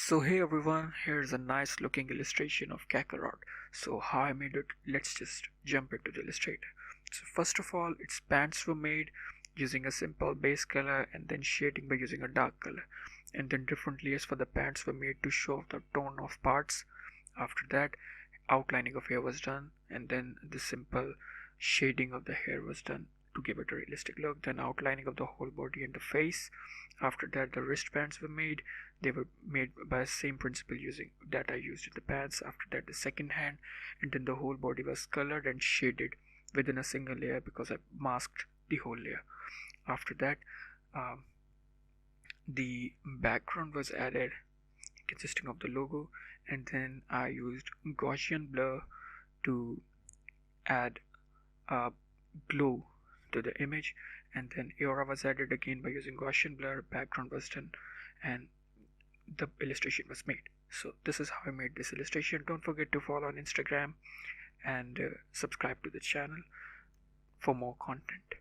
So hey everyone, here's a nice looking illustration of Kakarot. So how I made it, let's just jump into the Illustrator. So first of all, its pants were made using a simple base color and then shading by using a dark color. And then different layers for the pants were made to show the tone of parts. After that, outlining of hair was done, and then the simple shading of the hair was done to give it a realistic look. Then outlining of the whole body and the face. After that, the wristbands were made. They were made by the same principle using that I used in the pants. After that, the second hand, and then the whole body was colored and shaded within a single layer because I masked the whole layer. After that, the background was added consisting of the logo, and then I used Gaussian blur to add a glow to the image, and then aura was added again by using Gaussian blur. Background was done and the illustration was made. So this is how I made this illustration. Don't forget to follow on Instagram and subscribe to the channel for more content.